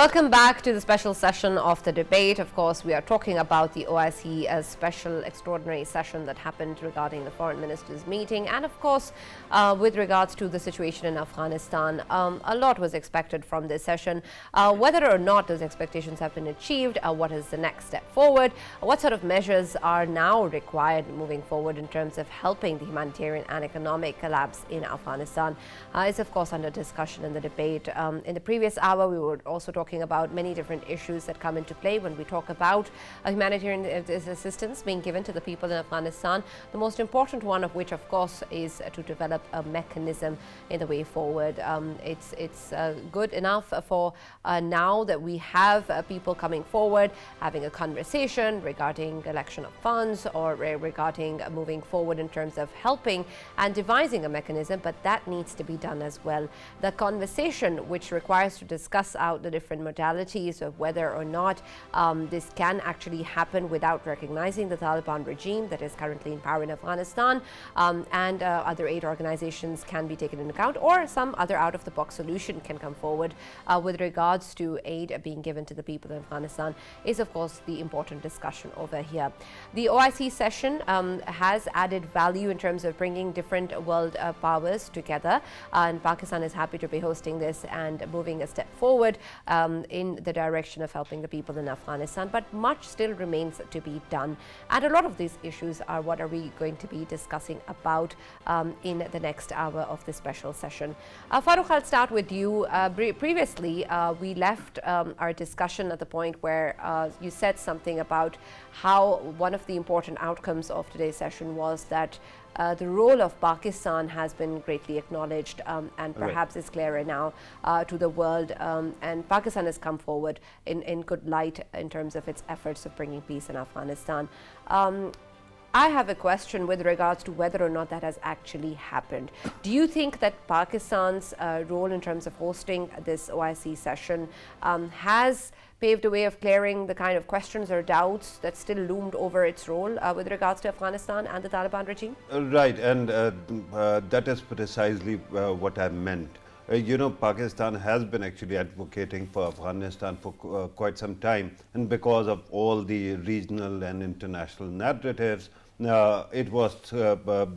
Welcome back to the special session of the debate. Of course, we are talking about the OIC special extraordinary session that happened regarding the foreign ministers meeting, and of course with regards to the situation in Afghanistan. A lot was expected from this session. Whether or not those expectations have been achieved, what is the next step forward, what sort of measures are now required moving forward in terms of helping the humanitarian and economic collapse in Afghanistan is of course under discussion in the debate. In the previous hour, we were also talking about many different issues that come into play when we talk about humanitarian assistance being given to the people in Afghanistan. The most important one of which, of course, is to develop a mechanism in the way forward. It's good enough for now that we have people coming forward, having a conversation regarding election of funds or regarding moving forward in terms of helping and devising a mechanism, but that needs to be done as well. The conversation, which requires to discuss out the different modalities of whether or not this can actually happen without recognizing the Taliban regime that is currently in power in Afghanistan, and other aid organizations can be taken into account, or some other out-of-the-box solution can come forward with regards to aid being given to the people in Afghanistan, is of course the important discussion over here. The OIC session has added value in terms of bringing different world powers together, and Pakistan is happy to be hosting this and moving a step forward in the direction of helping the people in Afghanistan, but much still remains to be done. And a lot of these issues are what are we going to be discussing about in the next hour of this special session. Farrukh, I'll start with you. Previously, we left our discussion at the point where you said something about how one of the important outcomes of today's session was that the role of Pakistan has been greatly acknowledged and perhaps is clearer now to the world, and Pakistan has come forward in good light in terms of its efforts of bringing peace in Afghanistan. I have a question with regards to whether or not that has actually happened. Do you think that Pakistan's role in terms of hosting this OIC session has paved a way of clearing the kind of questions or doubts that still loomed over its role with regards to Afghanistan and the Taliban regime? Right, and that is precisely what I meant. You know, Pakistan has been actually advocating for Afghanistan for quite some time, and because of all the regional and international narratives, it was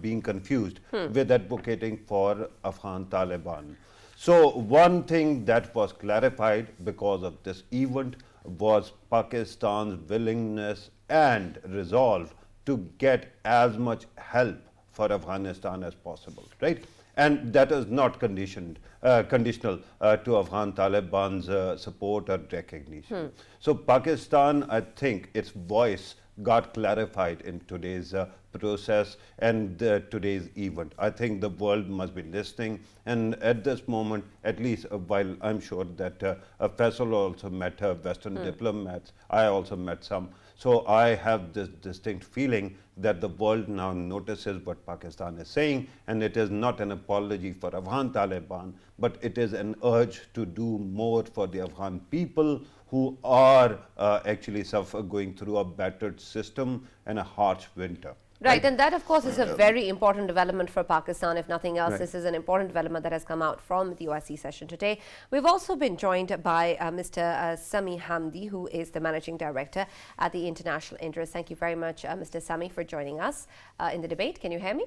being confused with advocating for Afghan Taliban. So one thing that was clarified because of this event was Pakistan's willingness and resolve to get as much help for Afghanistan as possible, right? And that is not conditional to Afghan Taliban's support or recognition. So Pakistan, I think its voice got clarified in today's process and today's event. I think the world must be listening, and at this moment, at least while I'm sure that Faisal also met Western diplomats, I also met some. So I have this distinct feeling that the world now notices what Pakistan is saying, and it is not an apology for Afghan Taliban, but it is an urge to do more for the Afghan people who are actually going through a battered system and a harsh winter. Right, and that of course is a very important development for Pakistan. If nothing else, this is an important development that has come out from the OIC session today. We've also been joined by Mr. Sami Hamdi, who is the Managing Director at the International Interest. Thank you very much, Mr. Sami, for joining us in the debate. Can you hear me?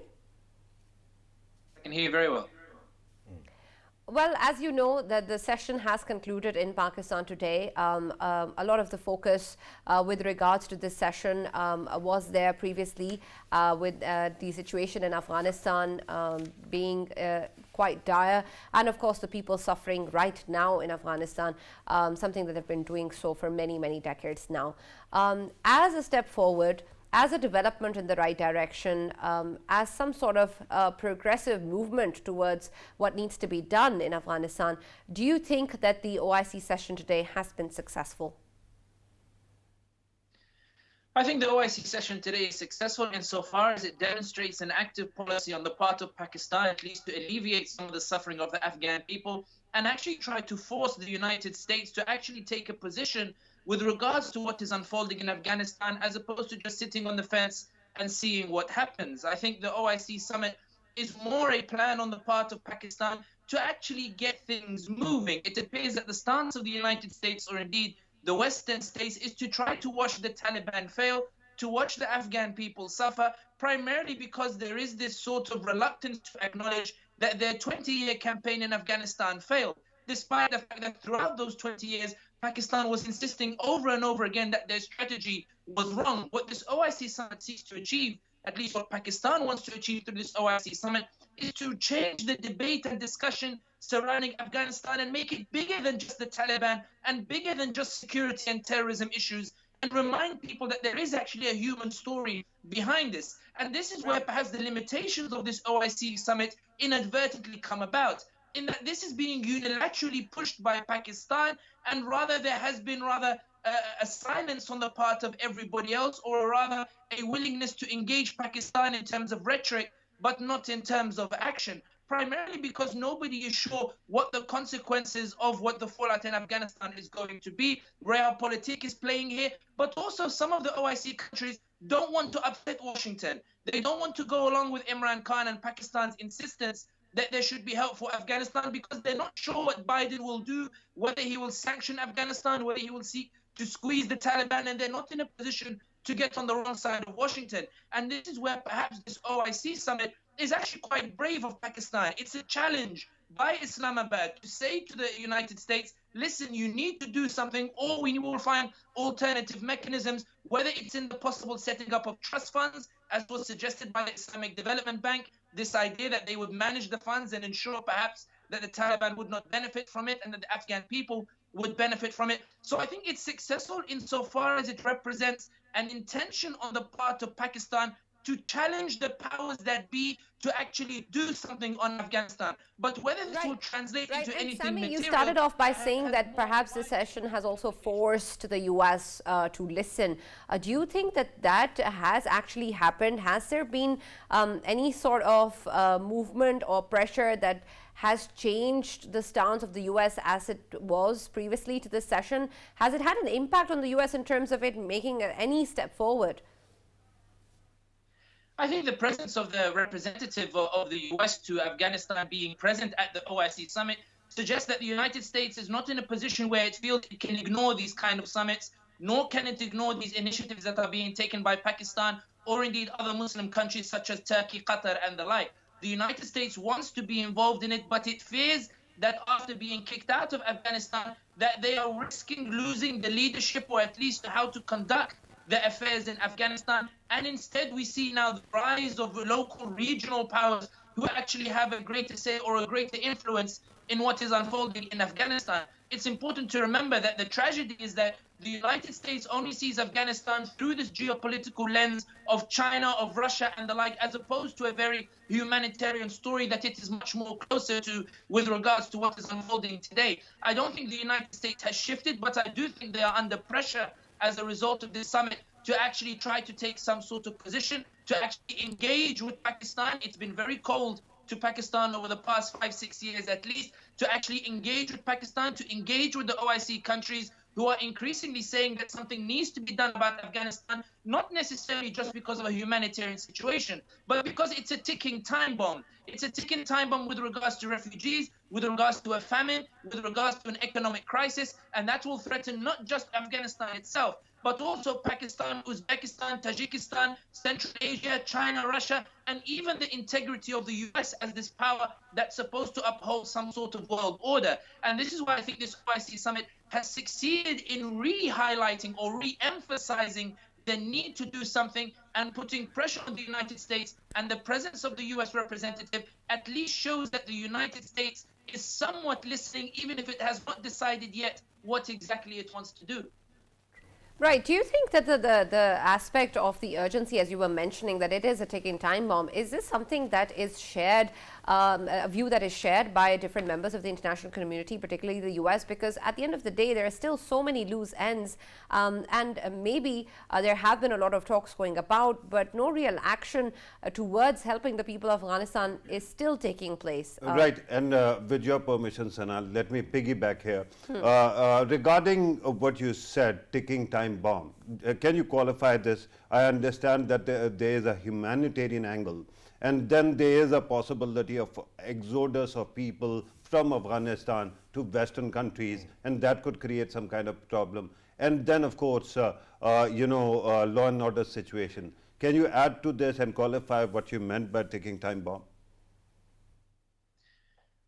I can hear you very well. Well, as you know, that the session has concluded in Pakistan today. A lot of the focus with regards to this session was there previously with the situation in Afghanistan being quite dire, and of course the people suffering right now in Afghanistan, something that they've been doing so for many, many decades now. As a step forward, as a development in the right direction, as some sort of progressive movement towards what needs to be done in Afghanistan, do you think that the OIC session today has been successful? I think the OIC session today is successful insofar as it demonstrates an active policy on the part of Pakistan, at least to alleviate some of the suffering of the Afghan people, and actually try to force the United States to actually take a position with regards to what is unfolding in Afghanistan, as opposed to just sitting on the fence and seeing what happens. I think the OIC summit is more a plan on the part of Pakistan to actually get things moving. It appears that the stance of the United States, or indeed the Western states, is to try to watch the Taliban fail, to watch the Afghan people suffer, primarily because there is this sort of reluctance to acknowledge that their 20-year campaign in Afghanistan failed, despite the fact that throughout those 20 years, Pakistan was insisting over and over again that their strategy was wrong. What this OIC summit seeks to achieve, at least what Pakistan wants to achieve through this OIC summit, is to change the debate and discussion surrounding Afghanistan and make it bigger than just the Taliban and bigger than just security and terrorism issues, and remind people that there is actually a human story behind this. And this is where perhaps the limitations of this OIC summit inadvertently come about, in that this is being unilaterally pushed by Pakistan, and rather there has been a silence on the part of everybody else, or rather a willingness to engage Pakistan in terms of rhetoric, but not in terms of action, primarily because nobody is sure what the consequences of what the fallout in Afghanistan is going to be. Realpolitik is playing here, but also some of the OIC countries don't want to upset Washington. They don't want to go along with Imran Khan and Pakistan's insistence that there should be help for Afghanistan, because they're not sure what Biden will do, whether he will sanction Afghanistan, whether he will seek to squeeze the Taliban, and they're not in a position to get on the wrong side of Washington. And this is where perhaps this OIC summit is actually quite brave of Pakistan. It's a challenge by Islamabad to say to the United States, listen, you need to do something, or we will find alternative mechanisms, whether it's in the possible setting up of trust funds, as was suggested by the Islamic Development Bank, this idea that they would manage the funds and ensure perhaps that the Taliban would not benefit from it and that the Afghan people would benefit from it. So I think it's successful insofar as it represents an intention on the part of Pakistan to challenge the powers that be to actually do something on Afghanistan. But whether this will translate into and anything Sami, material... you started off by saying that perhaps this session has also forced the US to listen. Do you think that that has actually happened? Has there been any sort of movement or pressure that has changed the stance of the US as it was previously to this session? Has it had an impact on the US in terms of it making any step forward? I think the presence of the representative of the US to Afghanistan being present at the OIC summit suggests that the United States is not in a position where it feels it can ignore these kind of summits, nor can it ignore these initiatives that are being taken by Pakistan or indeed other Muslim countries such as Turkey, Qatar, and the like. The United States wants to be involved in it, but it fears that after being kicked out of Afghanistan, that they are risking losing the leadership, or at least how to conduct the affairs in Afghanistan. And instead we see now the rise of local regional powers who actually have a greater say or a greater influence in what is unfolding in Afghanistan. It's important to remember that the tragedy is that the United States only sees Afghanistan through this geopolitical lens of China, of Russia, and the like, as opposed to a very humanitarian story that it is much more closer to with regards to what is unfolding today. I don't think the United States has shifted, but I do think they are under pressure as a result of this summit to actually try to take some sort of position, to actually engage with Pakistan. It's been very cold to Pakistan over the past 5-6 years at least, to actually engage with Pakistan, to engage with the OIC countries who are increasingly saying that something needs to be done about Afghanistan, not necessarily just because of a humanitarian situation, but because it's a ticking time bomb. It's a ticking time bomb with regards to refugees, with regards to a famine, with regards to an economic crisis, and that will threaten not just Afghanistan itself, but also Pakistan, Uzbekistan, Tajikistan, Central Asia, China, Russia, and even the integrity of the US as this power that's supposed to uphold some sort of world order. And this is why I think this OIC summit has succeeded in re-highlighting or re-emphasizing the need to do something, and putting pressure on the United States, and the presence of the US representative at least shows that the United States is somewhat listening, even if it has not decided yet what exactly it wants to do. Right. Do you think that the aspect of the urgency, as you were mentioning, that it is a ticking time bomb, is this something that is shared, a view that is shared by different members of the international community, particularly the US? Because at the end of the day, there are still so many loose ends, and maybe there have been a lot of talks going about, but no real action towards helping the people of Afghanistan is still taking place. Right. And with your permission, Sana, let me piggyback here. Regarding what you said, ticking time bomb. Can you qualify this? I understand that there is a humanitarian angle, And then there is a possibility of exodus of people from Afghanistan to Western countries, and that could create some kind of problem. And then, of course, law and order situation. Can you add to this and qualify what you meant by ticking time bomb?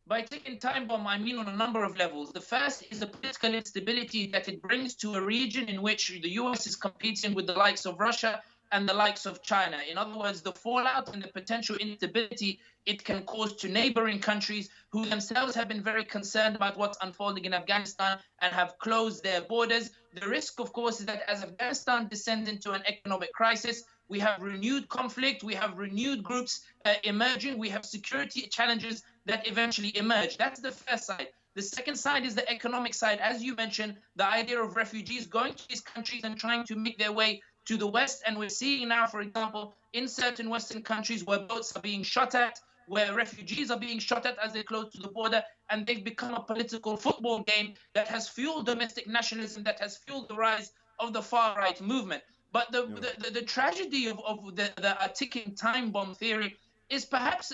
By ticking time bomb, I mean on a number of levels. The first is the political instability that it brings to a region in which the US is competing with the likes of Russia and the likes of China. In other words, the fallout and the potential instability it can cause to neighboring countries who themselves have been very concerned about what's unfolding in Afghanistan and have closed their borders. The risk, of course, is that as Afghanistan descends into an economic crisis, we have renewed conflict, we have renewed groups emerging, we have security challenges that eventually emerge. That's the first side. The second side is the economic side. As you mentioned, the idea of refugees going to these countries and trying to make their way to the West. And we're seeing now, for example, in certain Western countries where boats are being shot at, where refugees are being shot at as they close to the border, and they've become a political football game that has fueled domestic nationalism, that has fueled the rise of the far-right movement. But the tragedy of the ticking time bomb theory is perhaps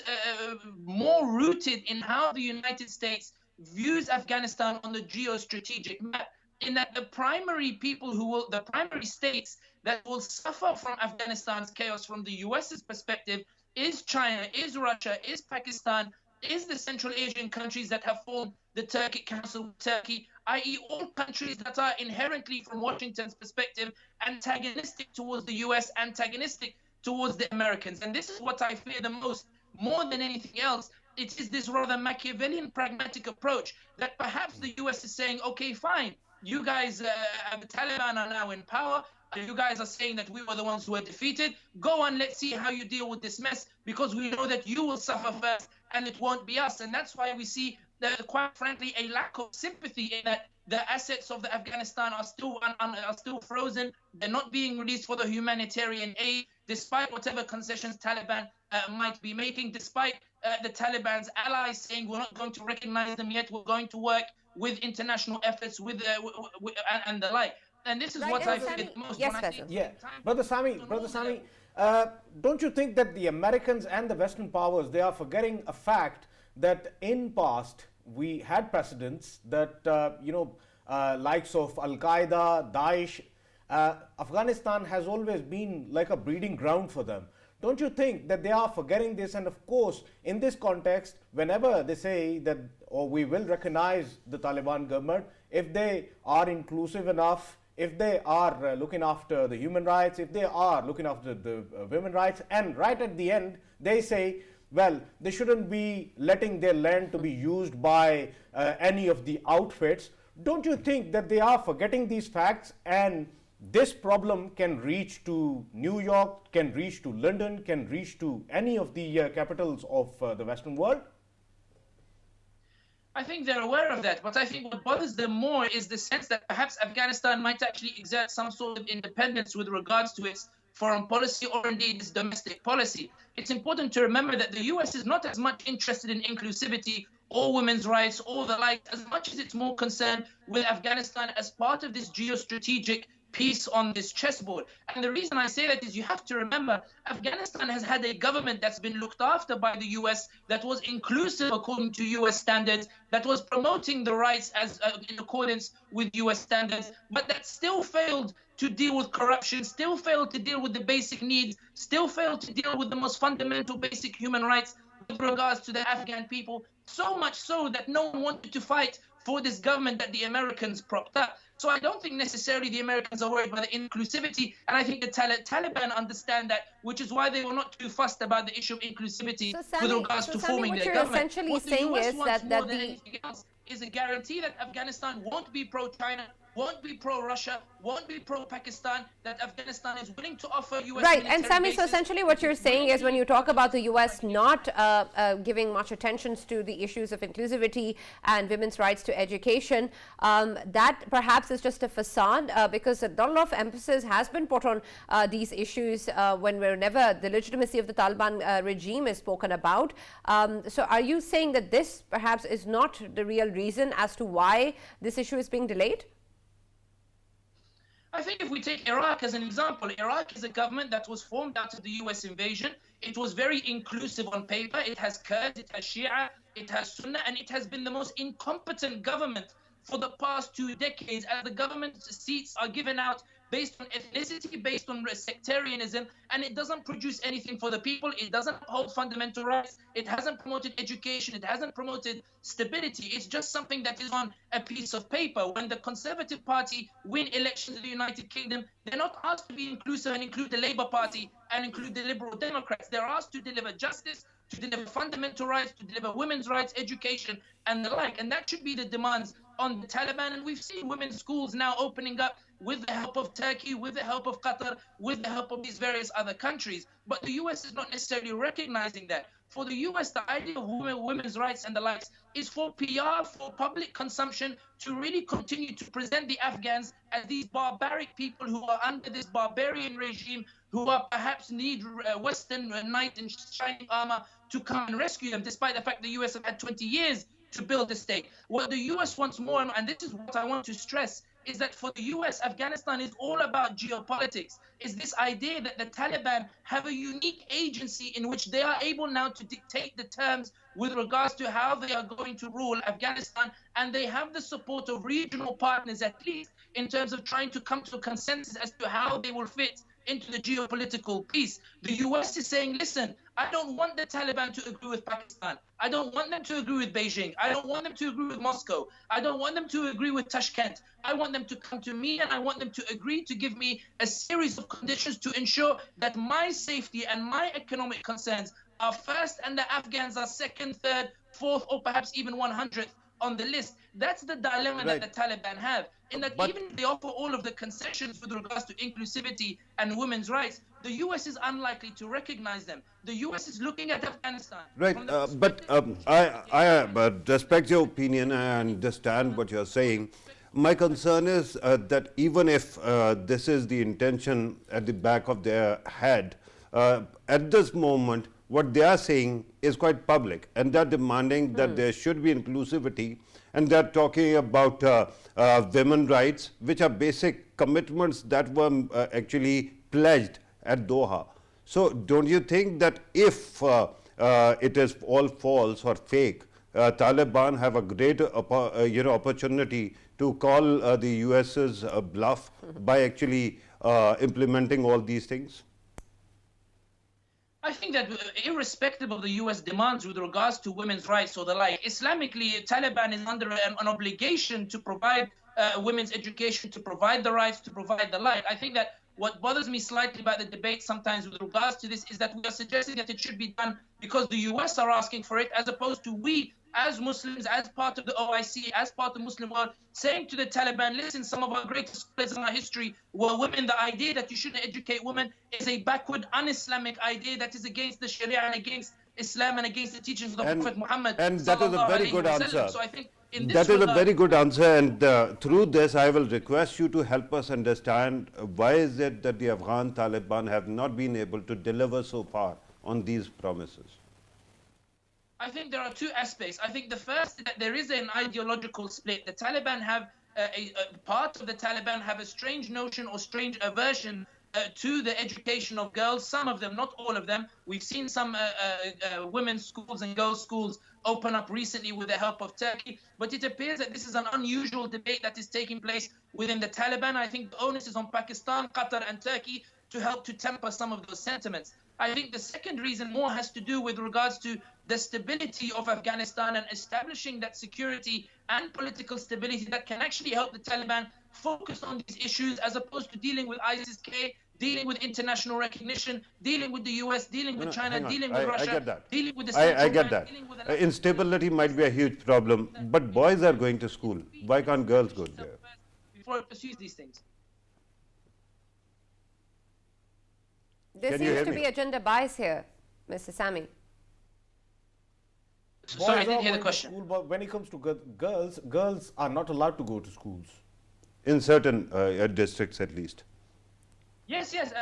more rooted in how the United States views Afghanistan on the geostrategic map, in that the primary states that will suffer from Afghanistan's chaos from the US's perspective is China, is Russia, is Pakistan, is the Central Asian countries that have formed the Turkic Council with Turkey, i.e. all countries that are inherently, from Washington's perspective, antagonistic towards the US, antagonistic towards the Americans. And this is what I fear the most, more than anything else. It is this rather Machiavellian pragmatic approach that perhaps the US is saying, okay, fine, you guys, the Taliban are now in power. You guys are saying that we were the ones who were defeated. Go on, let's see how you deal with this mess, because we know that you will suffer first and it won't be us. And that's why we see, quite frankly, a lack of sympathy in that the assets of the Afghanistan are still frozen. They're not being released for the humanitarian aid, despite whatever concessions Taliban might be making, despite the Taliban's allies saying we're not going to recognize them yet, we're going to work with international efforts and the like. And this is what I feel most. Yes, Faisal. Yeah, Brother Sami, don't you think that the Americans and the Western powers, they are forgetting a fact that in past we had precedents that likes of Al-Qaeda, Daesh, Afghanistan has always been like a breeding ground for them. Don't you think that they are forgetting this? And of course, in this context, whenever they say that, or we will recognize the Taliban government, if they are inclusive enough, if they are looking after the human rights, if they are looking after the women's rights, and right at the end, they say, well, they shouldn't be letting their land to be used by any of the outfits. Don't you think that they are forgetting these facts, and this problem can reach to New York, can reach to London, can reach to any of the capitals of the Western world? I think they're aware of that, but I think what bothers them more is the sense that perhaps Afghanistan might actually exert some sort of independence with regards to its foreign policy or indeed its domestic policy. It's important to remember that the US is not as much interested in inclusivity or women's rights or the like, as much as it's more concerned with Afghanistan as part of this geostrategic piece on this chessboard. And the reason I say that is you have to remember Afghanistan has had a government that's been looked after by the US, that was inclusive according to US standards, that was promoting the rights as in accordance with US standards, but that still failed to deal with corruption, still failed to deal with the basic needs, still failed to deal with the most fundamental basic human rights with regards to the Afghan people, so much so that no one wanted to fight for this government that the Americans propped up. So I don't think necessarily the Americans are worried about the inclusivity, and I think the Taliban understand that, which is why they were not too fussed about the issue of inclusivity with regards to forming their government. Essentially what you're essentially saying is that anything else is a guarantee that Afghanistan won't be pro-China, won't be pro-Russia, won't be pro-Pakistan, that Afghanistan is willing to offer US right. And Sami, so essentially what you're saying is when you talk about the US not giving much attention to the issues of inclusivity and women's rights to education, that perhaps is just a facade, because a lot of emphasis has been put on these issues whenever the legitimacy of the Taliban regime is spoken about. So are you saying that this perhaps is not the real reason as to why this issue is being delayed? I think if we take Iraq as an example, Iraq is a government that was formed out of the US invasion. It was very inclusive on paper. It has Kurds, it has Shia, it has Sunnah, and it has been the most incompetent government for the past 2 decades, as the government seats are given out based on ethnicity, based on sectarianism, and it doesn't produce anything for the people. It doesn't uphold fundamental rights. It hasn't promoted education. It hasn't promoted stability. It's just something that is on a piece of paper. When the Conservative Party win elections in the United Kingdom, they're not asked to be inclusive and include the Labour Party and include the Liberal Democrats. They're asked to deliver justice, to deliver fundamental rights, to deliver women's rights, education, and the like. And that should be the demands on the Taliban. And we've seen women's schools now opening up with the help of Turkey, with the help of Qatar, with the help of these various other countries. But the US is not necessarily recognizing that. For the US, the idea of women's rights and the likes is for PR, for public consumption, to really continue to present the Afghans as these barbaric people who are under this barbarian regime, who are perhaps need Western knight in shining armor to come and rescue them, despite the fact the US have had 20 years to build the state. What the US wants more, and this is what I want to stress, is that for the US, Afghanistan is all about geopolitics. Is this idea that the Taliban have a unique agency in which they are able now to dictate the terms with regards to how they are going to rule Afghanistan, and they have the support of regional partners, at least in terms of trying to come to a consensus as to how they will fit into the geopolitical piece. The US is saying, listen, I don't want the Taliban to agree with Pakistan. I don't want them to agree with Beijing. I don't want them to agree with Moscow. I don't want them to agree with Tashkent. I want them to come to me, and I want them to agree to give me a series of conditions to ensure that my safety and my economic concerns are first, and the Afghans are second, third, fourth, or perhaps even 100th on the list. That's the dilemma that the Taliban have. In that even if they offer all of the concessions with regards to inclusivity and women's rights, the US is unlikely to recognize them. The US is looking at Afghanistan. Right, I respect your opinion. I understand what you're saying. My concern is that even if this is the intention at the back of their head, at this moment, what they are saying is quite public, and they're demanding that there should be inclusivity, and they're talking about women's rights, which are basic commitments that were actually pledged at Doha. So don't you think that if it is all false or fake, Taliban have a great opportunity to call the US's bluff by actually implementing all these things? I think that irrespective of the US demands with regards to women's rights or the like, Islamically, Taliban is under an obligation to provide women's education, to provide the rights, to provide the like. I think that what bothers me slightly about the debate sometimes with regards to this is that we are suggesting that it should be done because the US are asking for it, as opposed to we as Muslims, as part of the OIC, as part of the Muslim world, saying to the Taliban, listen, some of our greatest scholars in our history were women. The idea that you shouldn't educate women is a backward, un-Islamic idea that is against the Sharia and against Islam and against the teachings of the Prophet Muhammad. And that is a very good answer. So I think in this that is a very good answer, and through this I will request you to help us understand why is it that the Afghan Taliban have not been able to deliver so far on these promises. I think there are two aspects. I think the first is that there is an ideological split. The Taliban have a part of the Taliban have a strange notion or strange aversion to the education of girls. Some of them, not all of them. We've seen some women's schools and girls' schools open up recently with the help of Turkey. But it appears that this is an unusual debate that is taking place within the Taliban. I think the onus is on Pakistan, Qatar, and Turkey to help to temper some of those sentiments. I think the second reason more has to do with regards to the stability of Afghanistan and establishing that security and political stability that can actually help the Taliban focus on these issues, as opposed to dealing with ISIS-K, dealing with international recognition, dealing with the US, dealing with China, dealing with Russia, I get that. dealing with the I get that. Instability might be a huge problem, but boys are going to school. Why can't girls go there? Before it pursues these things. There seems to be a gender bias here, Mr. Sami. Sorry, I didn't hear the question. School, but when it comes to girls, girls are not allowed to go to schools. In certain districts at least. Yes, yes,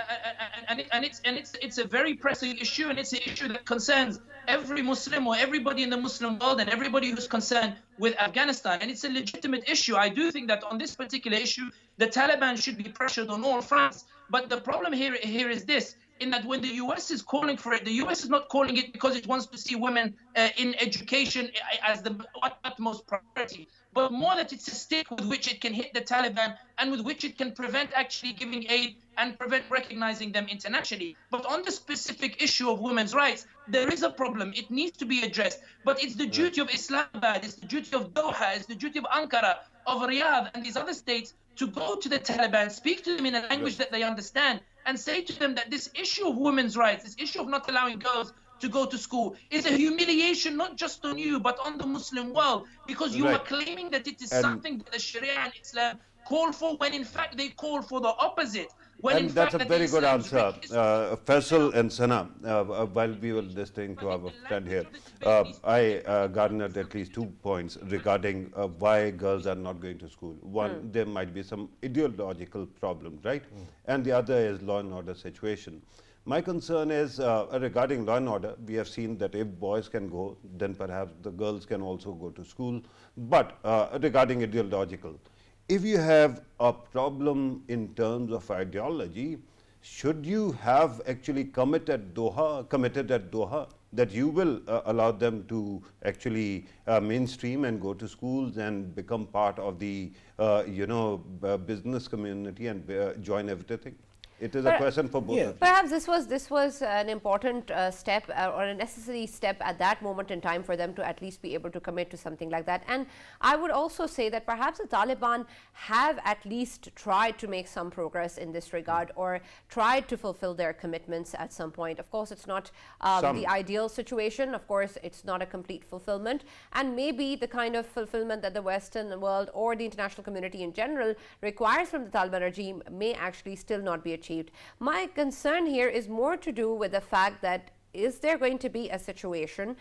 and it's a very pressing issue, and it's an issue that concerns every Muslim or everybody in the Muslim world and everybody who's concerned with Afghanistan. And it's a legitimate issue. I do think that on this particular issue, the Taliban should be pressured on all fronts. But the problem here is this: in that when the US is calling for it, the US is not calling it because it wants to see women in education as the utmost priority, but more that it's a stick with which it can hit the Taliban and with which it can prevent actually giving aid and prevent recognizing them internationally. But on the specific issue of women's rights, there is a problem. It needs to be addressed. But it's the duty of Islamabad, it's the duty of Doha, it's the duty of Ankara, of Riyadh, and these other states to go to the Taliban, speak to them in a language that they understand, and say to them that this issue of women's rights, this issue of not allowing girls to go to school, is a humiliation not just on you but on the Muslim world, because you are claiming that it is something that the Sharia and Islam call for, when in fact they call for the opposite. And that's a very good answer. Faisal and Sana, while we were listening to our friend here, I garnered at least 2 points regarding why girls are not going to school. One, there might be some ideological problem, right? And the other is law and order situation. My concern is regarding law and order. We have seen that if boys can go, then perhaps the girls can also go to school. But regarding ideological, if you have a problem in terms of ideology, should you have actually committed at Doha that you will allow them to actually mainstream and go to schools and become part of the business community and join everything? It is a question for both of you. Perhaps this was an important step or a necessary step at that moment in time for them to at least be able to commit to something like that. And I would also say that perhaps the Taliban have at least tried to make some progress in this regard, or tried to fulfill their commitments at some point. Of course, it's not the ideal situation. Of course, it's not a complete fulfillment. And maybe the kind of fulfillment that the Western world or the international community in general requires from the Taliban regime may actually still not be achieved. My concern here is more to do with the fact that is there going to be a situation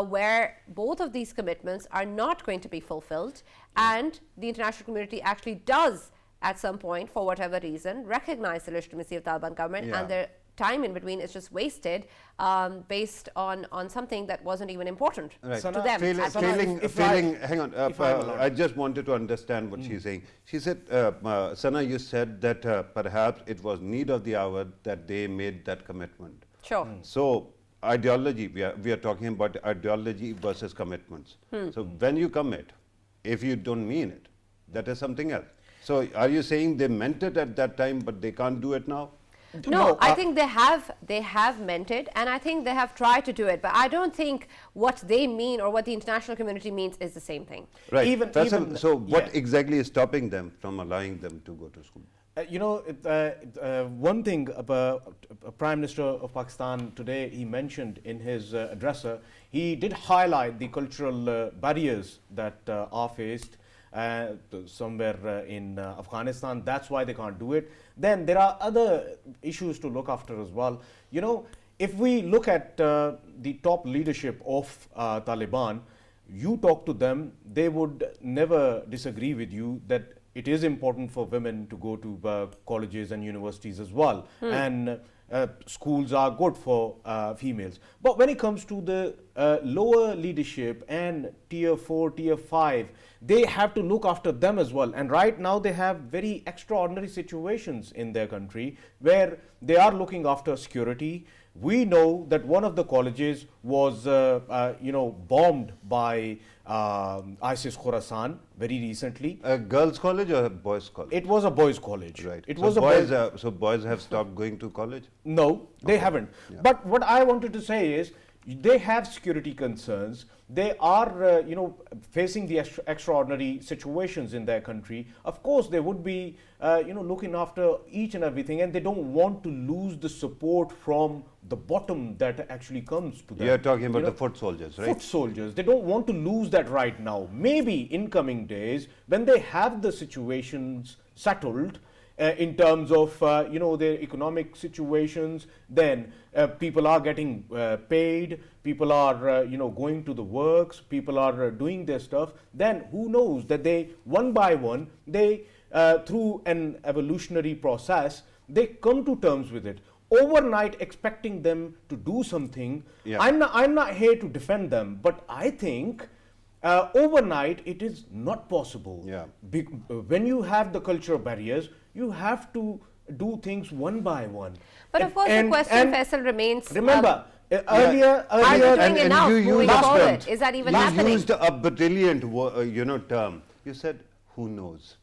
where both of these commitments are not going to be fulfilled, and the international community actually does at some point, for whatever reason, recognize the legitimacy of the Taliban government, and their time in between is just wasted based on something that wasn't even important to them. Hang on, I just wanted to understand what she's saying. She said, Sana, you said that perhaps it was need of the hour that they made that commitment. Sure. So ideology, we are talking about ideology versus commitments. So when you commit, if you don't mean it, that is something else. So are you saying they meant it at that time but they can't do it now? No, I think they have meant it, and I think they have tried to do it, but I don't think what they mean or what the international community means is the same thing. Right. So what exactly is stopping them from allowing them to go to school? One thing about Prime Minister of Pakistan today, he mentioned in his address, he did highlight the cultural barriers that are faced somewhere in Afghanistan. That's why they can't do it. Then there are other issues to look after as well. If we look at the top leadership of Taliban, you talk to them, they would never disagree with you that it is important for women to go to colleges and universities as well. And schools are good for females. But when it comes to the lower leadership and tier 4, tier 5, they have to look after them as well. And right now they have very extraordinary situations in their country where they are looking after security. We know that one of the colleges was bombed by ISIS Khorasan very recently. A girls' college or a boys' college? It was a boys' college. Right. It so was so boys have stopped going to college? No, they haven't. Yeah. But what I wanted to say is they have security concerns. They are, facing the extraordinary situations in their country. Of course, they would be, looking after each and everything, and they don't want to lose the support from the bottom that actually comes to them. You are talking about the foot soldiers, right? Foot soldiers. They don't want to lose that right now. Maybe in coming days, when they have the situations settled, in terms of their economic situations, then people are getting paid, people are going to the works, people are doing their stuff, then who knows that they one by one, they through an evolutionary process, they come to terms with it. Overnight, expecting them to do something. Yeah. I'm not here to defend them, but I think overnight it is not possible. Yeah. When you have the cultural barriers, you have to do things one by one. But of course, the question, Faisal, remains. Remember, earlier, are you doing enough you moving used forward? Is that even happening? You used a brilliant, term. You said, "Who knows?"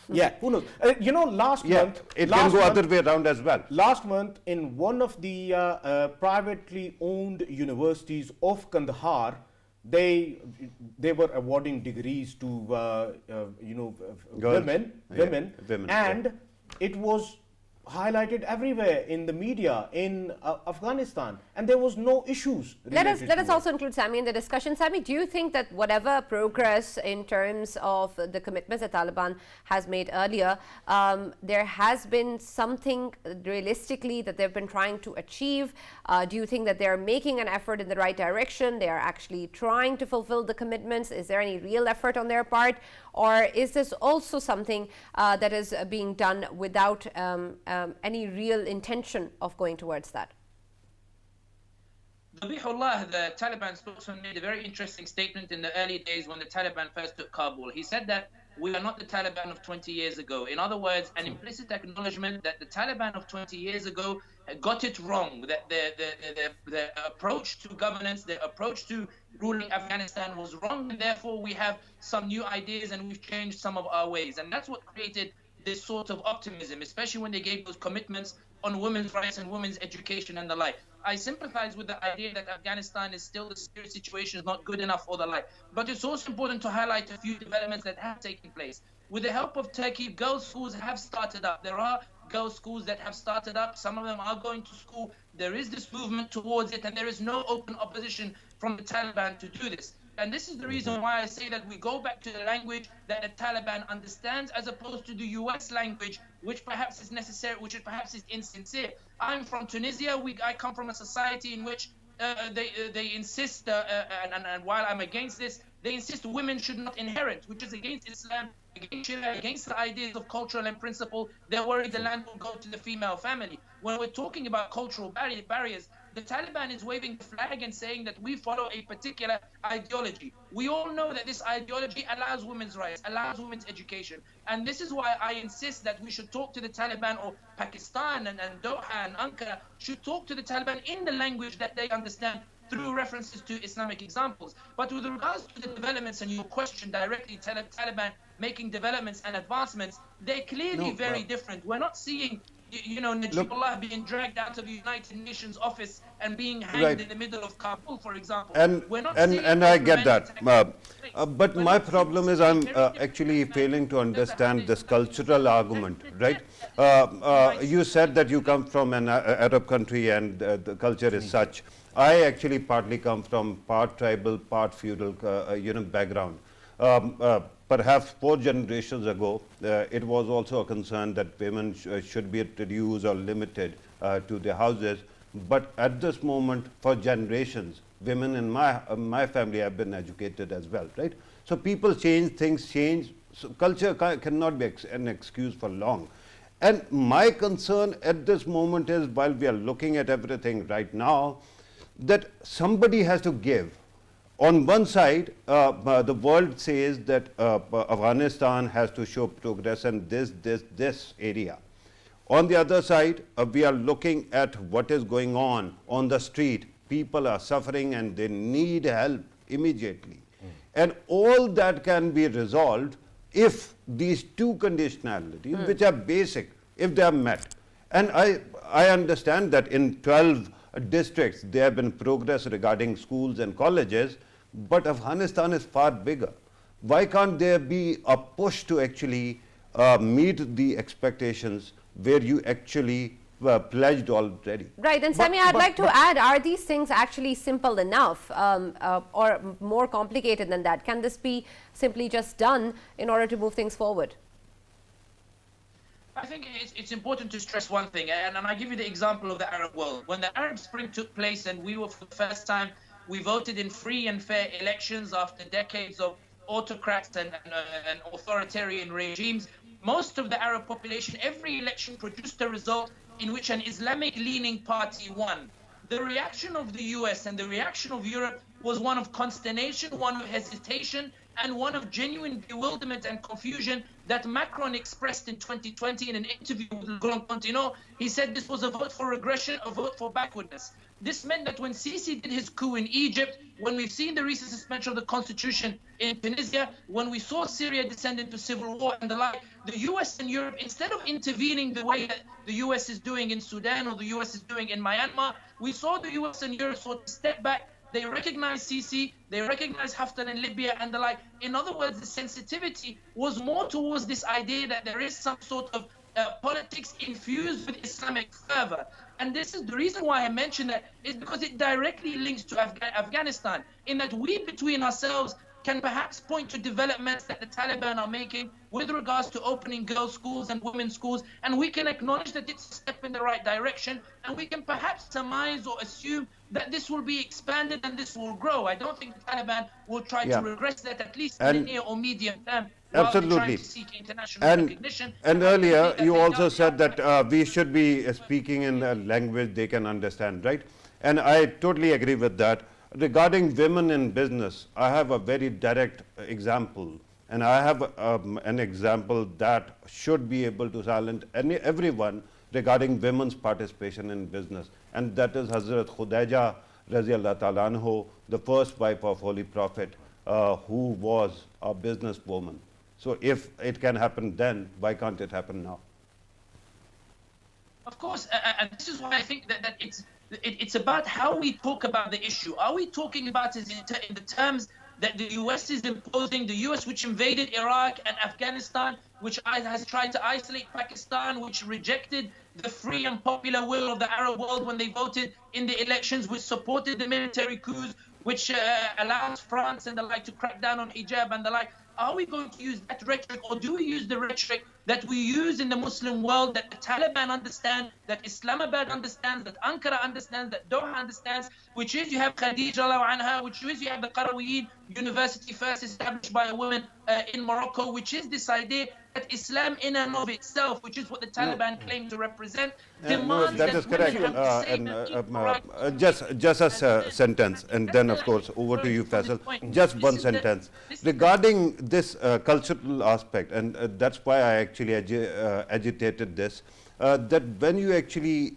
Yeah, who knows? Last month, it can go other way around as well. Last month, in one of the privately owned universities of Kandahar, they were awarding degrees to women, and it was highlighted everywhere in the media in Afghanistan, and there was no issues. Let us also include Sami in the discussion. Sami, do you think that whatever progress in terms of the commitments that Taliban has made earlier, there has been something realistically that they've been trying to achieve? Do you think that they're making an effort in the right direction? They are actually trying to fulfill the commitments? Is there any real effort on their part? Or is this also something that is being done without any real intention of going towards that? Zabihullah, the Taliban spokesman, made a very interesting statement in the early days when the Taliban first took Kabul. He said that we are not the Taliban of 20 years ago. In other words, an implicit acknowledgement that the Taliban of 20 years ago got it wrong, that the approach to governance, the approach to ruling Afghanistan was wrong, and therefore we have some new ideas and we've changed some of our ways. And that's what created this sort of optimism, especially when they gave those commitments on women's rights and women's education and the like. I sympathize with the idea that Afghanistan is still, the security situation is not good enough or the like. But it's also important to highlight a few developments that have taken place. With the help of Turkey, girls' schools have started up. There are girls' schools that have started up. Some of them are going to school. There is this movement towards it, and there is no open opposition from the Taliban to do this. And this is the reason why I say that we go back to the language that the Taliban understands, as opposed to the US language, which perhaps is necessary, which perhaps is insincere. I'm from Tunisia. I come from a society in which they insist, and while I'm against this, they insist women should not inherit, which is against Islam, against the ideas of cultural and principle. They're worried the land will go to the female family. When we're talking about cultural barriers, the Taliban is waving the flag and saying that we follow a particular ideology. We all know that this ideology allows women's rights, allows women's education. And this is why I insist that we should talk to the Taliban, or Pakistan and Doha and Ankara should talk to the Taliban in the language that they understand, through references to Islamic examples. But with regards to the developments, and your question directly, Taliban making developments and advancements, they're clearly very different. We're not seeing Najibullah being dragged out of the United Nations office and being hanged in the middle of Kabul, for example. And I get that. But my problem is I'm actually failing to understand this cultural argument, right? You said that you come from an Arab country and the culture is such. I actually partly come from part tribal, part feudal, background. Perhaps 4 generations ago, it was also a concern that women should be reduced or limited to their houses. But at this moment, for generations, women in my family have been educated as well, right? So people change, things change. So culture cannot be an excuse for long. And my concern at this moment is, while we are looking at everything right now, that somebody has to give. On one side, the world says that Afghanistan has to show progress in this area. On the other side, we are looking at what is going on the street. People are suffering and they need help immediately. And all that can be resolved if these two conditionalities, which are basic, if they are met. And I understand that in 12 districts, there have been progress regarding schools and colleges, but Afghanistan is far bigger. Why can't there be a push to actually meet the expectations where you actually pledged already? Right, and Sami, I'd like to add, are these things actually simple enough or more complicated than that? Can this be simply just done in order to move things forward? I think it's important to stress one thing, and I give you the example of the Arab world. When the Arab Spring took place and we were, for the first time, we voted in free and fair elections after decades of autocrats and authoritarian regimes, most of the Arab population, every election produced a result in which an Islamic-leaning party won. The reaction of the US and the reaction of Europe was one of consternation, one of hesitation, and one of genuine bewilderment and confusion that Macron expressed in 2020 in an interview with Le Grand Continent. He said this was a vote for regression, a vote for backwardness. This meant that when Sisi did his coup in Egypt, when we've seen the recent suspension of the constitution in Tunisia, when we saw Syria descend into civil war and the like, the US and Europe, instead of intervening the way that the US is doing in Sudan or the US is doing in Myanmar, we saw the US and Europe sort of step back. They recognize Sisi, they recognize Haftar in Libya and the like. In other words, the sensitivity was more towards this idea that there is some sort of politics infused with Islamic fervor. And this is the reason why I mention that, is because it directly links to Afghanistan, in that we between ourselves can perhaps point to developments that the Taliban are making with regards to opening girls' schools and women's schools, and we can acknowledge that it's a step in the right direction, and we can perhaps surmise or assume that this will be expanded and this will grow. I don't think the Taliban will try to regress that, at least in the near or medium term. Absolutely. To seek international recognition. And earlier, you also said that we should be speaking in a language they can understand, right? And I totally agree with that. Regarding women in business, I have a very direct example, and I have an example that should be able to silence everyone regarding women's participation in business, and that is Hazrat Khudaija Raziyallahu Ta'ala Anhu, the first wife of Holy Prophet, who was a businesswoman. So if it can happen then, why can't it happen now? Of course, and this is why I think that it's about how we talk about the issue. Are we talking about it in the terms that the US is imposing, the US which invaded Iraq and Afghanistan, which has tried to isolate Pakistan, which rejected the free and popular will of the Arab world when they voted in the elections, which supported the military coups, which allows France and the like to crack down on hijab and the like? Are we going to use that rhetoric, or do we use the rhetoric that we use in the Muslim world, that the Taliban understand, that Islamabad understands, that Ankara understands, that Doha understands, which is you have Khadija anha, which is you have the Qarawiyyin University first established by a woman in Morocco, which is this idea that Islam in and of itself, which is what the Taliban claim to represent, demands that is correct. Just a sentence, and then of course over to you, Faisal. Just one sentence regarding this cultural aspect, and that's why I actually agitated this. That when you actually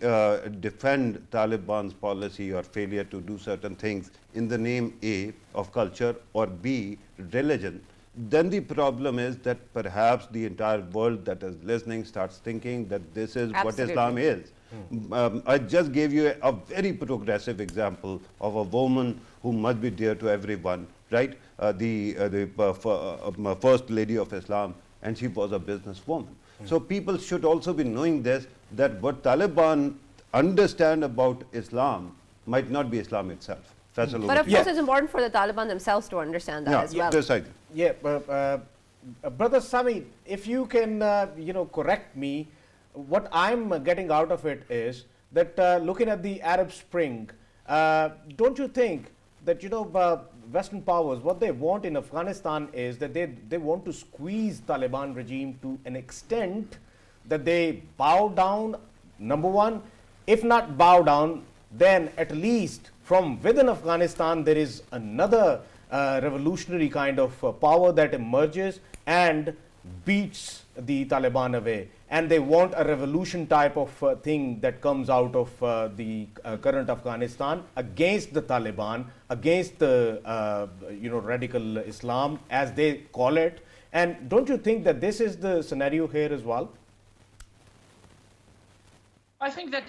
defend Taliban's policy or failure to do certain things in the name A of culture or B religion, then the problem is that perhaps the entire world that is listening starts thinking that this is what Islam is. I just gave you a very progressive example of a woman who must be dear to everyone, right? The first lady of Islam, and she was a businesswoman. So people should also be knowing this, that what Taliban understand about Islam might not be Islam itself. But of course, it's important for the Taliban themselves to understand that as well. Precisely. Yeah, Brother Sami, if you can, correct me, what I'm getting out of it is that looking at the Arab Spring, don't you think that, Western powers, what they want in Afghanistan is that they want to squeeze Taliban regime to an extent that they bow down, number one. If not bow down, then at least from within Afghanistan, there is another revolutionary kind of power that emerges and beats the Taliban away. And they want a revolution type of thing that comes out of the current Afghanistan against the Taliban, against the radical Islam, as they call it. And don't you think that this is the scenario here as well? I think that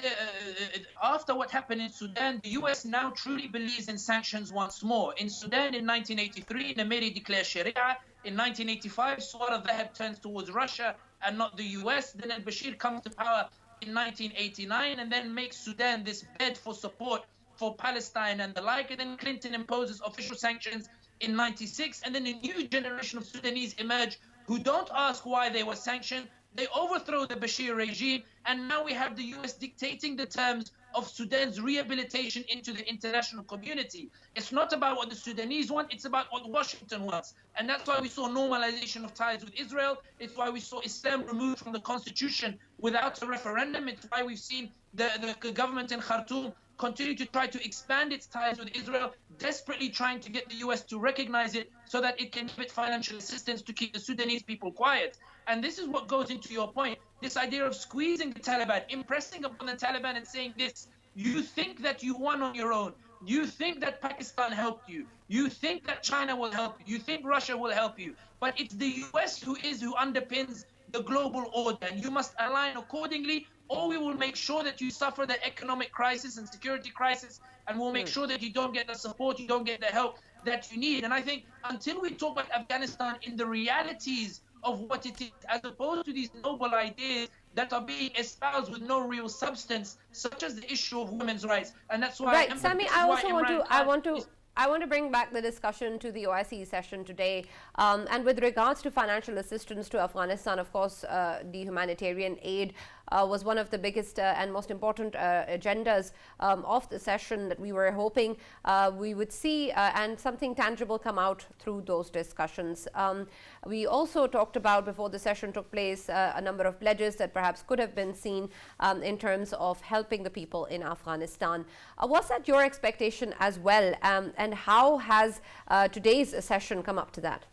after what happened in Sudan, the US now truly believes in sanctions once more. In Sudan in 1983, Namiri declared Sharia. In 1985, Swar al-Dhahab turns towards Russia and not the US. Then al-Bashir comes to power in 1989 and then makes Sudan this bed for support for Palestine and the like. And then Clinton imposes official sanctions in 96. And then a new generation of Sudanese emerge who don't ask why they were sanctioned. They overthrow the Bashir regime, and now we have the US dictating the terms of Sudan's rehabilitation into the international community. It's not about what the Sudanese want, it's about what Washington wants. And that's why we saw normalization of ties with Israel. It's why we saw Islam removed from the constitution without a referendum. It's why we've seen the government in Khartoum continue to try to expand its ties with Israel, desperately trying to get the US to recognize it so that it can give it financial assistance to keep the Sudanese people quiet. And this is what goes into your point, this idea of squeezing the Taliban, impressing upon the Taliban and saying this: you think that you won on your own. You think that Pakistan helped you. You think that China will help you. You think Russia will help you. But it's the US who underpins the global order, and you must align accordingly, or we will make sure that you suffer the economic crisis and security crisis, and we'll make sure that you don't get the support, you don't get the help that you need. And I think until we talk about Afghanistan in the realities of what it is, as opposed to these noble ideas that are being espoused with no real substance, such as the issue of women's rights. And that's why Sami, I want to bring back the discussion to the OIC session today. And with regards to financial assistance to Afghanistan, of course, the humanitarian aid was one of the biggest and most important agendas of the session that we were hoping we would see and something tangible come out through those discussions. We also talked about, before the session took place, a number of pledges that perhaps could have been seen in terms of helping the people in Afghanistan. Was that your expectation as well? And how has today's session come up to that?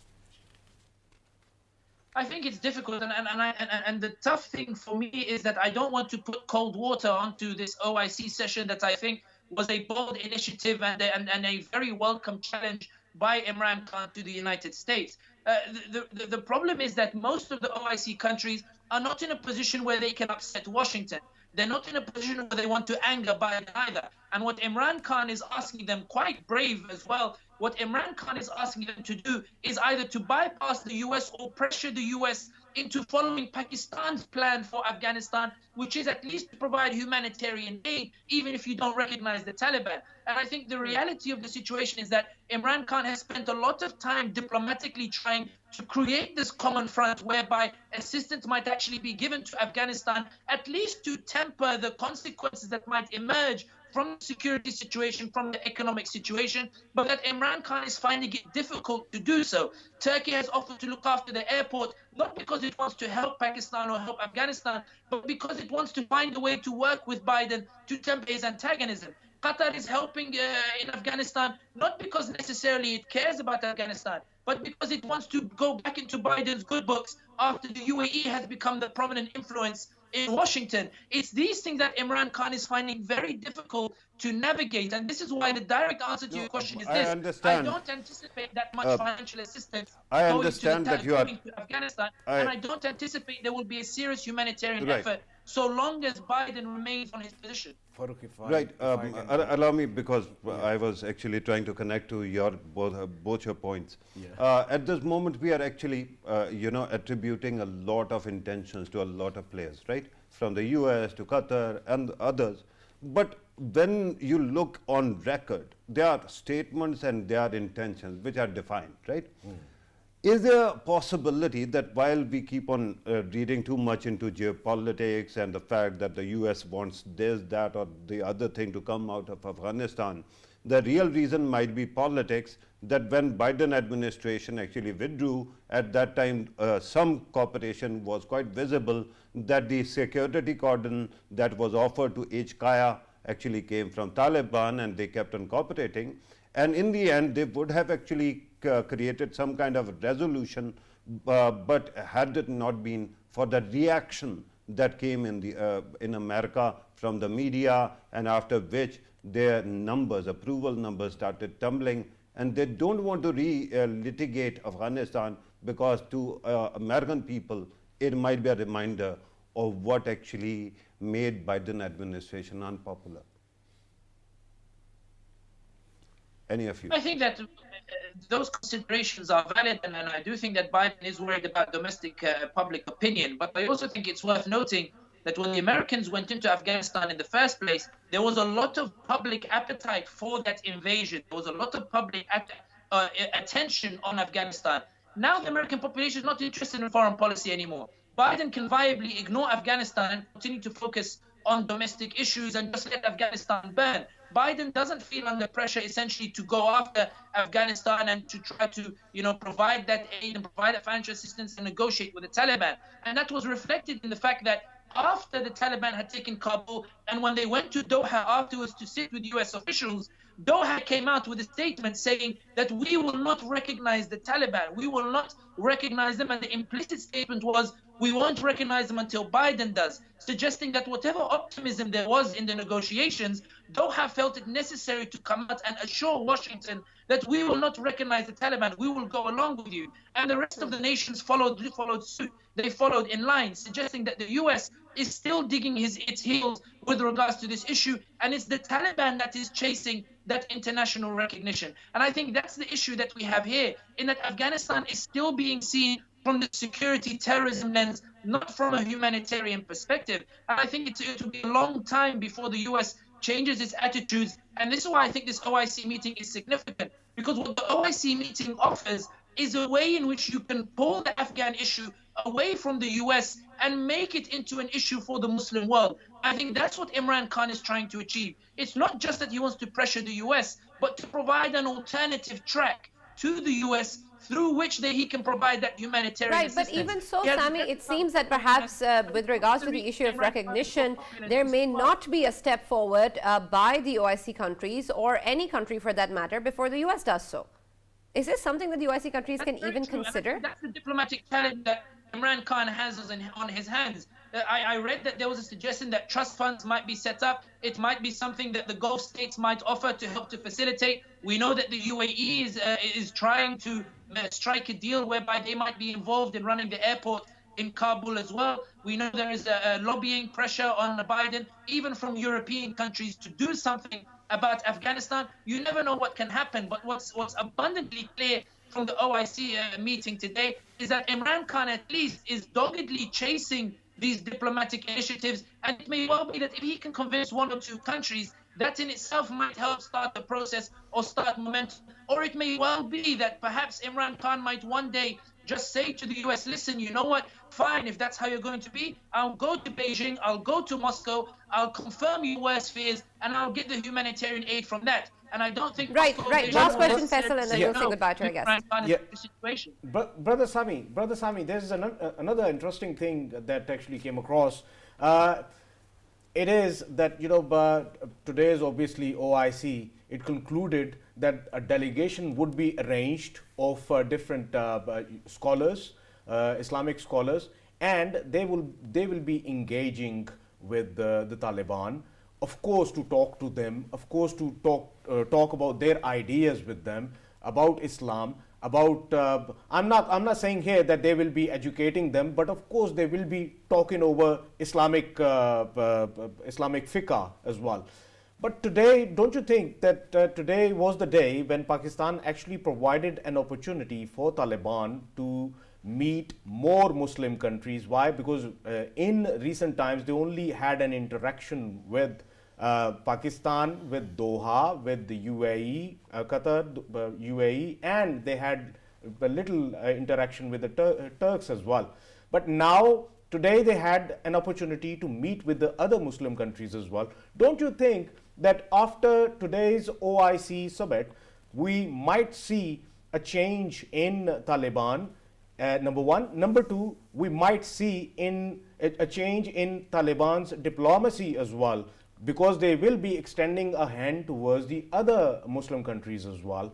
I think it's difficult, and the tough thing for me is that I don't want to put cold water onto this OIC session that I think was a bold initiative and a very welcome challenge by Imran Khan to the United States. The problem is that most of the OIC countries are not in a position where they can upset Washington. They're not in a position where they want to anger Biden either. And what Imran Khan is asking them, quite brave as well, what Imran Khan is asking them to do is either to bypass the US or pressure the US into following Pakistan's plan for Afghanistan, which is at least to provide humanitarian aid, even if you don't recognize the Taliban. And I think the reality of the situation is that Imran Khan has spent a lot of time diplomatically trying to create this common front whereby assistance might actually be given to Afghanistan, at least to temper the consequences that might emerge from the security situation, from the economic situation, but that Imran Khan is finding it difficult to do so. Turkey has offered to look after the airport, not because it wants to help Pakistan or help Afghanistan, but because it wants to find a way to work with Biden to temper his antagonism. Qatar is helping in Afghanistan, not because necessarily it cares about Afghanistan, but because it wants to go back into Biden's good books after the UAE has become the prominent influence in Washington. It's these things that Imran Khan is finding very difficult to navigate, and this is why the direct answer to your question is this. I don't anticipate that much financial assistance going to Afghanistan, and I don't anticipate there will be a serious humanitarian effort so long as Biden remains on his position. Farrukh, allow me, because I was actually trying to connect to your both your points. At this moment, we are actually, attributing a lot of intentions to a lot of players, right? From the US to Qatar and others. But when you look on record, there are statements and there are intentions which are defined, right? Is there a possibility that while we keep on reading too much into geopolitics and the fact that the US wants this, that, or the other thing to come out of Afghanistan, the real reason might be politics, that when Biden administration actually withdrew, at that time some cooperation was quite visible, that the security cordon that was offered to HKIA actually came from Taliban, and they kept on cooperating. And in the end, they would have actually created some kind of resolution, but had it not been for the reaction that came in America from the media, and after which their approval numbers started tumbling, and they don't want to litigate Afghanistan, because to American people it might be a reminder of what actually made Biden administration unpopular. Any of you? I think that those considerations are valid, and I do think that Biden is worried about domestic public opinion. But I also think it's worth noting that when the Americans went into Afghanistan in the first place, there was a lot of public appetite for that invasion. There was a lot of public attention on Afghanistan. Now the American population is not interested in foreign policy anymore. Biden can viably ignore Afghanistan and continue to focus on domestic issues and just let Afghanistan burn. Biden doesn't feel under pressure essentially to go after Afghanistan and to try to, provide that aid and provide that financial assistance and negotiate with the Taliban. And that was reflected in the fact that after the Taliban had taken Kabul and when they went to Doha afterwards to sit with US officials, Doha came out with a statement saying that we will not recognize the Taliban. We will not recognize them. And the implicit statement was, we won't recognize them until Biden does, suggesting that whatever optimism there was in the negotiations, Doha felt it necessary to come out and assure Washington that we will not recognize the Taliban. We will go along with you. And the rest of the nations followed suit. They followed in line, suggesting that the US is still digging its heels with regards to this issue. And it's the Taliban that is chasing that international recognition. And I think that's the issue that we have here, in that Afghanistan is still being seen from the security terrorism lens, not from a humanitarian perspective. And I think it will be a long time before the US changes its attitudes. And this is why I think this OIC meeting is significant, because what the OIC meeting offers is a way in which you can pull the Afghan issue away from the US and make it into an issue for the Muslim world. I think that's what Imran Khan is trying to achieve. It's not just that he wants to pressure the US, but to provide an alternative track to the US through which he can provide that humanitarian assistance. But even so, Sami, it seems that perhaps with regards to the issue of recognition, there may not be a step forward by the OIC countries, or any country for that matter, before the US does so. Is this something that the OIC countries can even consider? That's the diplomatic challenge that Imran Khan has on his hands. I read that there was a suggestion that trust funds might be set up. It might be something that the Gulf states might offer to help to facilitate. We know that the UAE is trying to strike a deal whereby they might be involved in running the airport in Kabul as well. We know there is a lobbying pressure on Biden, even from European countries, to do something about Afghanistan. You never know what can happen, but what's abundantly clear from the OIC meeting today is that Imran Khan at least is doggedly chasing these diplomatic initiatives, and it may well be that if he can convince one or two countries, that in itself might help start the process or start momentum. Or it may well be that perhaps Imran Khan might one day just say to the US, listen, you know what, fine, if that's how you're going to be, I'll go to Beijing, I'll go to Moscow, I'll confirm your worst fears, and I'll get the humanitarian aid from that. And I don't think... Right. Last question, Faisal, and then we'll say goodbye to our guest. Brother Sami, there's another interesting thing that actually came across. It is that, today's obviously OIC, it concluded that a delegation would be arranged of different scholars, Islamic scholars, and they will be engaging with the Taliban, of course, to talk to them, of course, to talk about their ideas with them about Islam, about I'm not saying here that they will be educating them, but of course they will be talking over Islamic fiqh as well. But today, don't you think that today was the day when Pakistan actually provided an opportunity for Taliban to meet more Muslim countries? Why? Because in recent times they only had an interaction with Pakistan, with Doha, with the UAE, Qatar, UAE, and they had a little interaction with the Turks as well. But now, today they had an opportunity to meet with the other Muslim countries as well. Don't you think that after today's OIC summit, we might see a change in Taliban, number one? Number two, we might see a change in Taliban's diplomacy as well, because they will be extending a hand towards the other Muslim countries as well.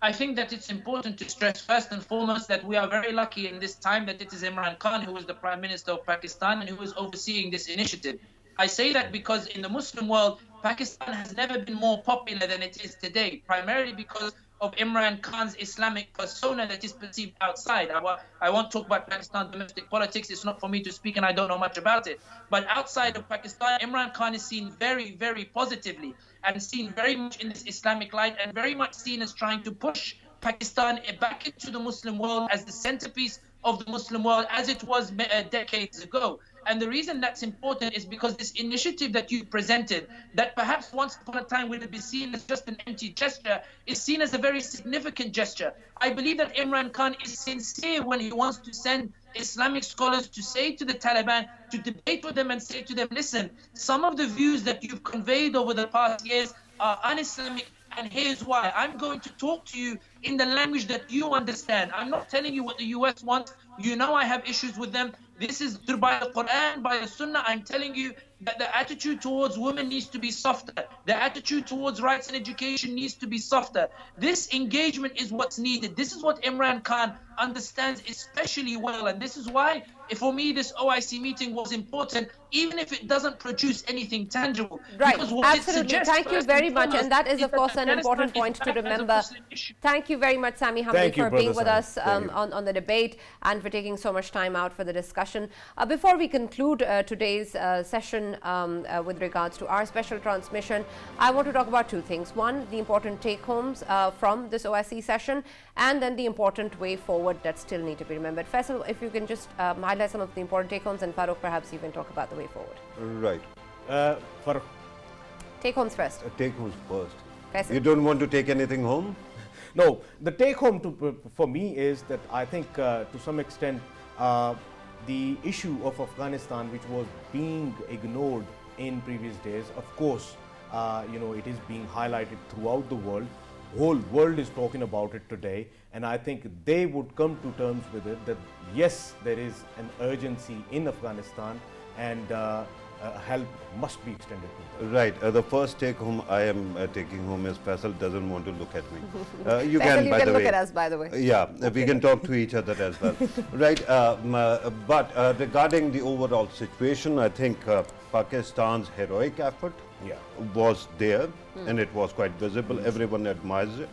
I think that it's important to stress first and foremost that we are very lucky in this time that it is Imran Khan who is the Prime Minister of Pakistan and who is overseeing this initiative. I say that because in the Muslim world, Pakistan has never been more popular than it is today, primarily because of Imran Khan's Islamic persona that is perceived outside. I won't talk about Pakistan domestic politics. It's not for me to speak and I don't know much about it. But outside of Pakistan, Imran Khan is seen very, very positively and seen very much in this Islamic light and very much seen as trying to push Pakistan back into the Muslim world as the centerpiece of the Muslim world as it was decades ago. And the reason that's important is because this initiative that you presented, that perhaps once upon a time would be seen as just an empty gesture, is seen as a very significant gesture. I believe that Imran Khan is sincere when he wants to send Islamic scholars to say to the Taliban, to debate with them and say to them, listen, some of the views that you've conveyed over the past years are un-Islamic, and here's why. I'm going to talk to you in the language that you understand. I'm not telling you what the US wants. You know I have issues with them. This is by the Quran, by the Sunnah. I'm telling you that the attitude towards women needs to be softer. The attitude towards rights and education needs to be softer. This engagement is what's needed. This is what Imran Khan understands especially well. And this is why, for me, this OIC meeting was important, even if it doesn't produce anything tangible. Right, absolutely. Thank you very much. And that is, of course, an important point to remember. Thank you very much, Sami Hamdi, for being with us on the debate and for taking so much time out for the discussion. Before we conclude today's session with regards to our special transmission, I want to talk about two things. One, the important take-homes from this OIC session, and then the important way forward that still need to be remembered. Faisal, if you can just highlight some of the important take-homes, and Farrukh, perhaps you can talk about the way forward. Right. Farrukh. Take-homes first. Take-homes first. Faisal. You don't want to take anything home? No, the take-home for me is that I think to some extent the issue of Afghanistan, which was being ignored in previous days, of course, it is being highlighted throughout the world. Whole world is talking about it today, and I think they would come to terms with it that yes, there is an urgency in Afghanistan, and help must be extended to them. Right. The first take home I am taking home is Faisal doesn't want to look at me. You Faisal, can, by the way. Look at us, by the way. Yeah, okay. We can talk to each other as well. Right. But regarding the overall situation, I think Pakistan's heroic effort was there, and it was quite visible. Everyone admires it.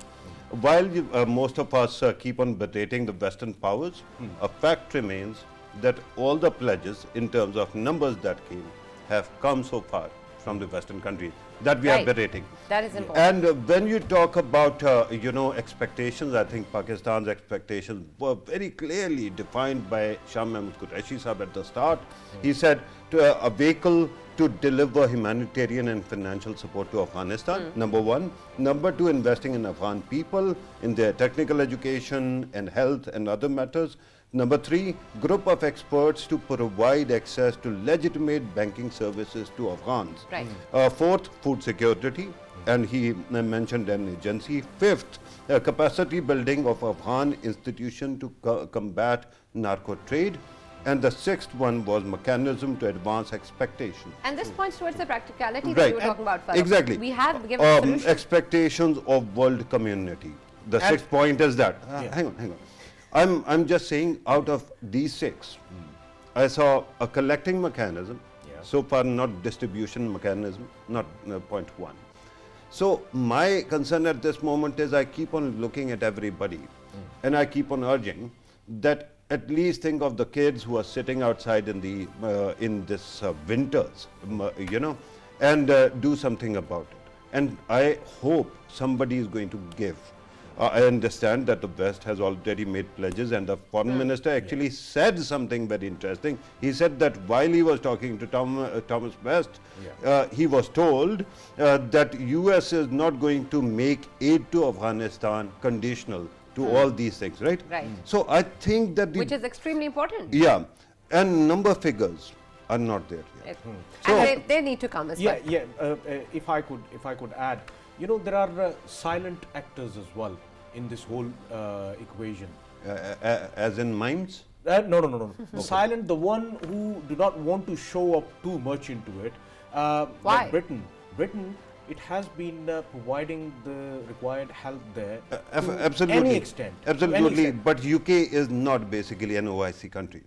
While most of us keep on berating the Western powers, a fact remains that all the pledges in terms of numbers that came have come so far from the Western countries that we are berating. That is important. And when you talk about, expectations, I think Pakistan's expectations were very clearly defined by Shah Mahmood Qureshi Sahab at the start. He said a vehicle to deliver humanitarian and financial support to Afghanistan, number one. Number two, investing in Afghan people, in their technical education and health and other matters. Number three, group of experts to provide access to legitimate banking services to Afghans. Right. Fourth, food security, and he mentioned an agency. Fifth, capacity building of Afghan institution to combat narco trade. And the sixth one was mechanism to advance expectations. And this points towards the practicality that you were talking about, Farrukh. Exactly. We have given solutions. Expectations of world community. The sixth point is that. Hang on. I'm just saying, out of these six, I saw a collecting mechanism, so far not distribution mechanism, not point one. So my concern at this moment is I keep on looking at everybody, and I keep on urging that at least think of the kids who are sitting outside in the in this winters, and do something about it. And I hope somebody is going to give. I understand that the West has already made pledges, and the foreign minister actually said something very interesting. He said that while he was talking to Thomas West, he was told that US is not going to make aid to Afghanistan conditional to all these things, right? Right. So I think that which is extremely important. Yeah, and number figures are not there yet. So and they need to come as well. If I could add, there are silent actors as well in this whole equation. As in mimes? No. Okay. Silent, the one who do not want to show up too much into it. Why? Like Britain, it has been providing the required help there absolutely. To any extent. Absolutely, but UK is not basically an OIC country.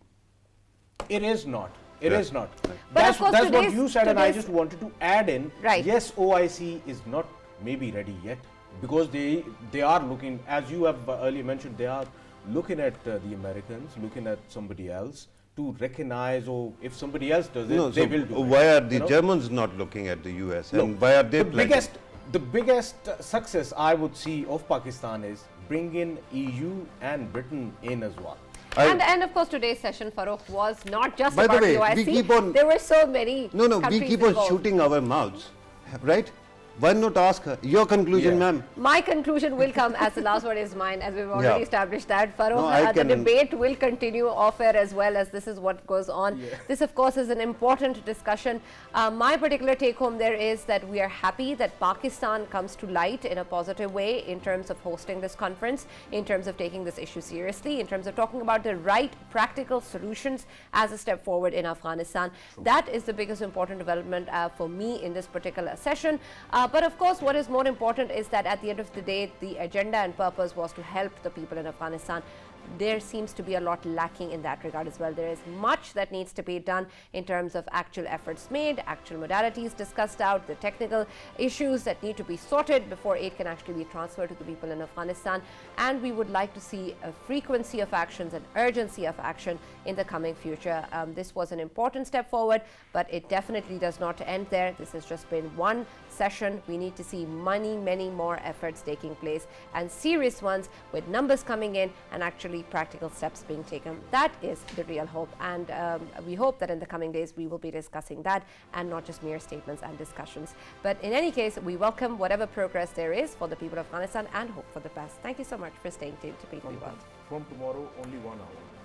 It is not. It is not. But that's what you said, and I just wanted to add in. Right. Yes, OIC is not maybe ready yet, because they are looking, as you have earlier mentioned, they are looking at the Americans, looking at somebody else to recognize, or if somebody else does it, they will do it. Why are the Germans not looking at the US, and why are they pledging? The biggest success I would see of Pakistan is bringing EU and Britain in as well. And of course, today's session, Farrukh, was not just by about the way, the OIC. We keep on, there were so many. We keep on shooting our mouths, right? Why not ask her? Your conclusion, ma'am. My conclusion will come as the last word is mine, as we've already established that. Farrukh, the debate will continue off air as well, as this is what goes on. This, of course, is an important discussion. My particular take home there is that we are happy that Pakistan comes to light in a positive way in terms of hosting this conference, in terms of taking this issue seriously, in terms of talking about the right practical solutions as a step forward in Afghanistan. That is the biggest important development for me in this particular session. But of course, what is more important is that at the end of the day, the agenda and purpose was to help the people in Afghanistan. There seems to be a lot lacking in that regard as well. There is much that needs to be done in terms of actual efforts made, actual modalities discussed out, the technical issues that need to be sorted before aid can actually be transferred to the people in Afghanistan. And we would like to see a frequency of actions and urgency of action in the coming future. This was an important step forward, but it definitely does not end there. This has just been one session. We need to see many more efforts taking place, and serious ones, with numbers coming in and actually practical steps being taken. That is the real hope, and we hope that in the coming days we will be discussing that and not just mere statements and discussions. But in any case, we welcome whatever progress there is for the people of Afghanistan and hope for the best. Thank you so much for staying tuned to PTV World. From tomorrow, only 1 hour.